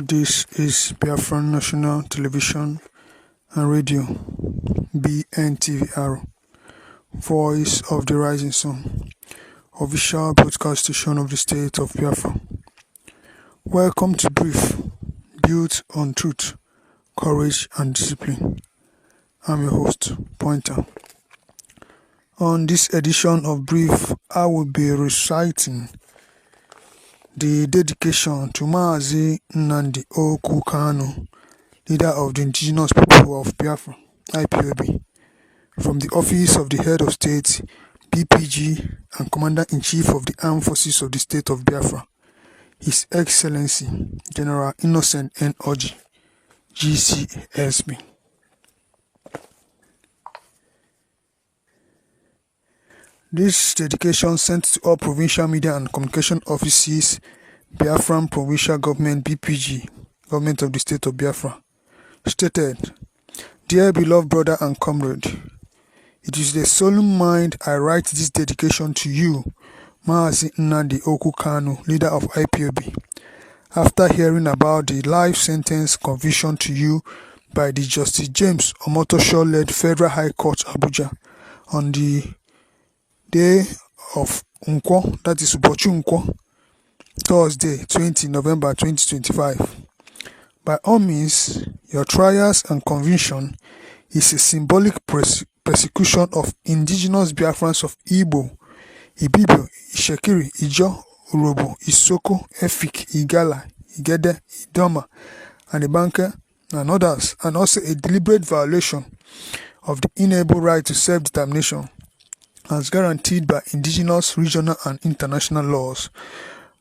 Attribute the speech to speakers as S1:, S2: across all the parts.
S1: This is Biafra National Television and Radio, Bntvr, Voice of the Rising Sun, official broadcast station of the state of Biafra. Welcome to Brief, built on truth, courage and discipline. I'm your host, Pointer. On this edition of Brief, I will be reciting the dedication to MAZI NNAMDI KANU, leader of the indigenous people of Biafra, IPOB, from the office of the head of state, BPG, and Commander-in-Chief of the Armed Forces of the State of Biafra, His Excellency General Innocent ORJI, GCSB. This dedication sent to all provincial media and communication offices, Biafran Provincial Government BPG, Government of the State of Biafra, stated, Dear beloved brother and comrade, it is with a solemn mind I write this dedication to you, MAZI NNAMDI KANU, leader of IPOB, after hearing about the life sentence conviction to you by the Justice James Omotosho-led Federal High Court Abuja on the day of Nkwo, that is Ubochi Nkwo, Thursday, 20 November 2025. By all means, your trials and conviction is a symbolic persecution of indigenous Biafrans of Igbo, Ibibio, Ishekiri, Ijo, Urobo, Isoko, Efik, Igala, Igede, Idoma, and Ibanke, and others, and also a deliberate violation of the inalienable right to self-determination as guaranteed by indigenous, regional, and international laws.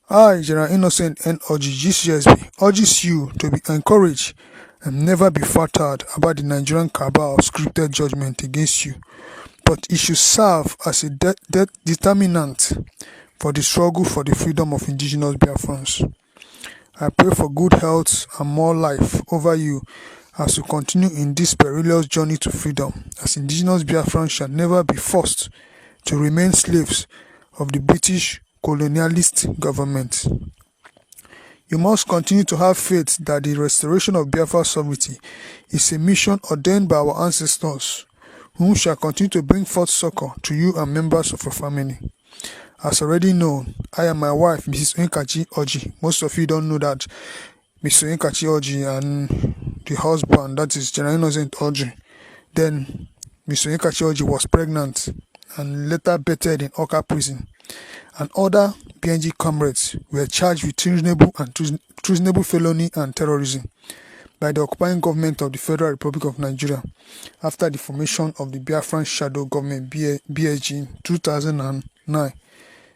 S1: I, General Innocent ORJI, GCSB, urges you to be encouraged and never be flattered about the Nigerian cabal of scripted judgment against you, but it should serve as a determinant for the struggle for the freedom of indigenous Biafrans. I pray for good health and more life over you as you continue in this perilous journey to freedom, as indigenous Biafrans shall never be forced to remain slaves of the British colonialist government. You must continue to have faith that the restoration of Biafra sovereignty is a mission ordained by our ancestors, whom shall continue to bring forth succor to you and members of your family. As already known, I am my wife, Mrs. Onyenkachi ORJI. Most of you don't know that Mr. Onyenkachi ORJI and the husband, that is General Innocent ORJI. Then Mr. Onyenkachi ORJI was pregnant and later bettered in Oka prison, and other BNG comrades were charged with treasonable felony and terrorism by the occupying government of the Federal Republic of Nigeria after the formation of the Biafran Shadow Government BSG in 2009.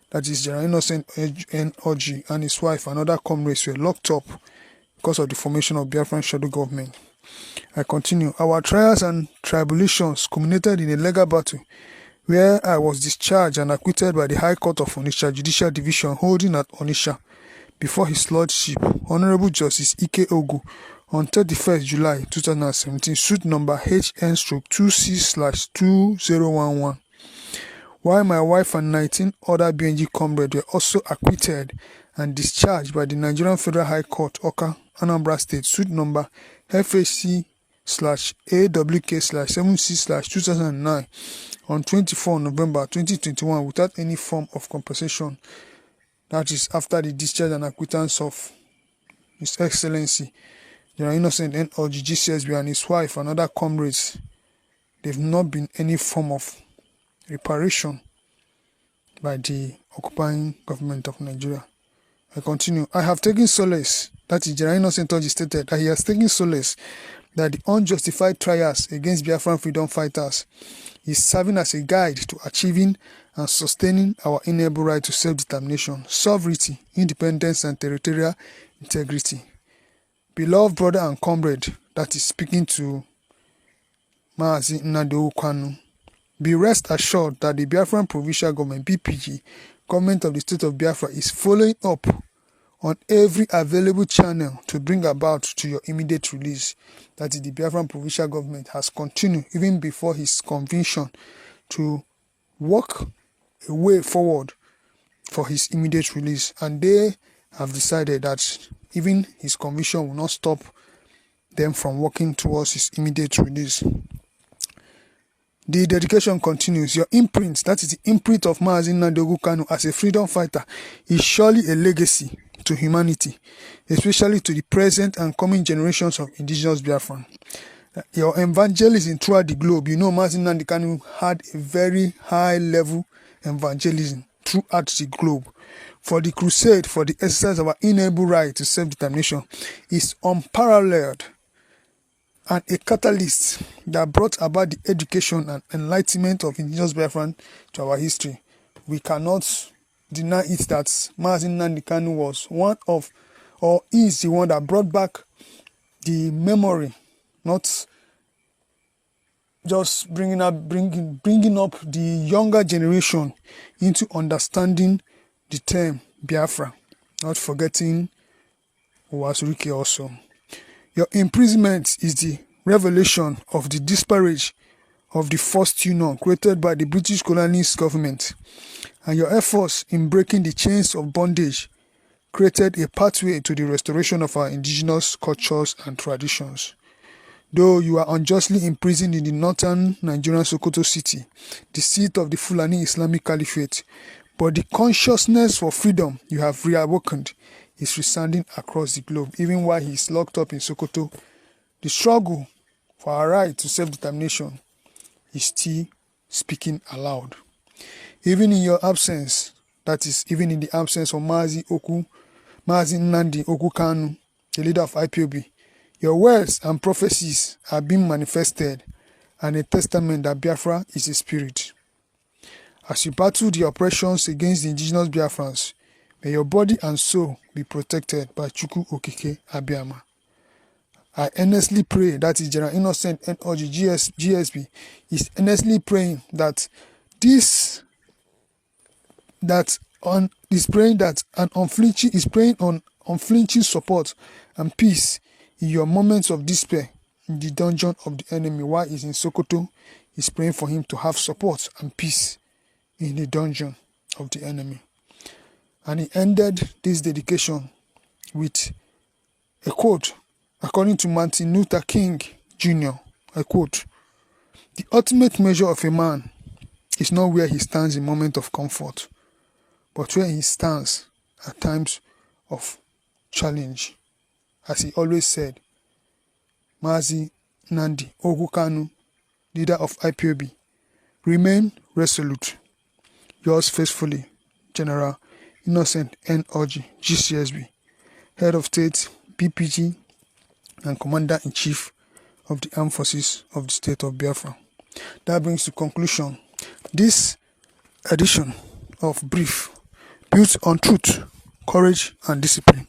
S1: That is, General Innocent ORJI and his wife and other comrades were locked up because of the formation of Biafran Shadow Government. I continue. Our trials and tribulations culminated in a legal battle where I was discharged and acquitted by the High Court of Onitsha Judicial Division holding at Onitsha before His Lordship, Honorable Justice Ike Ogu, on 31st July 2017, suit number HN/2C/2011. While my wife and 19 other BNG comrades were also acquitted and discharged by the Nigerian Federal High Court, Oka, Anambra State, suit number FHC/AWK/7C/2009 on 24 November 2021 without any form of compensation. That is after the discharge and acquittance of His Excellency General Innocent ORJI, GCSB, and his wife and other comrades. There have not been any form of reparation by the occupying government of Nigeria. I continue. I have taken solace, that is General Innocent ORJI stated that he has taken solace that the unjustified trials against Biafran freedom fighters is serving as a guide to achieving and sustaining our inalienable right to self-determination, sovereignty, independence, and territorial integrity. Beloved brother and comrade, that is speaking to MAZI NNAMDI KANU, be rest assured that the Biafran Provincial Government, BPG, Government of the State of Biafra, is following up on every available channel to bring about to your immediate release. That is, the Biafran Provincial Government has continued even before his conviction to work a way forward for his immediate release, and they have decided that even his conviction will not stop them from working towards his immediate release. The dedication continues. Your imprint, that is the imprint of MAZI Nnamdi KANU as a freedom fighter, is surely a legacy to humanity, especially to the present and coming generations of indigenous Biafran. Your evangelism throughout the globe, MAZI Nnamdi KANU had a very high level evangelism throughout the globe. For the crusade, for the exercise of our inalienable right to self-determination is unparalleled and a catalyst that brought about the education and enlightenment of indigenous Biafran to our history. We cannot deny it that MAZI Nnamdi KANU was one of, or is the one that brought back the memory, not just bringing up the younger generation into understanding the term Biafra, not forgetting Uwasurike also. Your imprisonment is the revelation of the disparage of the first union created by the British colonialist government, and your efforts in breaking the chains of bondage created a pathway to the restoration of our indigenous cultures and traditions. Though you are unjustly imprisoned in the northern Nigerian Sokoto city, the seat of the Fulani Islamic Caliphate, but the consciousness for freedom you have reawakened is resounding across the globe. Even while he is locked up in Sokoto, the struggle for our right to self-determination is still speaking aloud. Even in your absence, that is, even in the absence of MAZI Nnamdi KANU, the leader of IPOB, your words and prophecies are being manifested, and a testament that Biafra is a spirit. As you battle the oppressions against the indigenous Biafrans, may your body and soul be protected by Chukwu Okike Abiyama. I earnestly pray, that is General Innocent NOG GSB, is earnestly praying that unflinching support and peace in your moments of despair in the dungeon of the enemy. While he's in Sokoto, he's praying for him to have support and peace in the dungeon of the enemy. And he ended this dedication with a quote, according to Martin Luther King Jr., I quote, "The ultimate measure of a man is not where he stands in moments of comfort, but where he stands at times of challenge." As he always said, MAZI Nnamdi KANU, leader of IPOB, remain resolute. Yours faithfully, General Innocent NOG GCSB, Head of State, BPG, and Commander-in-Chief of the Armed Forces of the State of Biafra. That brings to conclusion this edition of Brief, built on truth, courage, and discipline,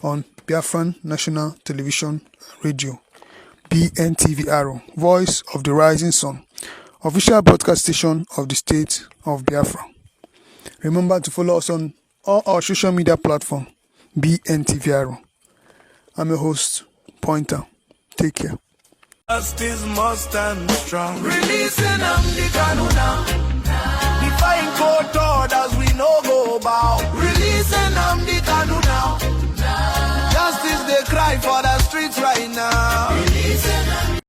S1: on Biafran National Television Radio, Bntvr, Voice of the Rising Sun, official broadcast station of the State of Biafra. Remember to follow us on all our social media platforms, Bntvr. I'm your host, Pointer. Take care.
S2: Justice must stand strong. Releasing NNAMDI KANU now. Defying court orders, we no go bow. Releasing NNAMDI KANU now. Justice they cry for the streets right now.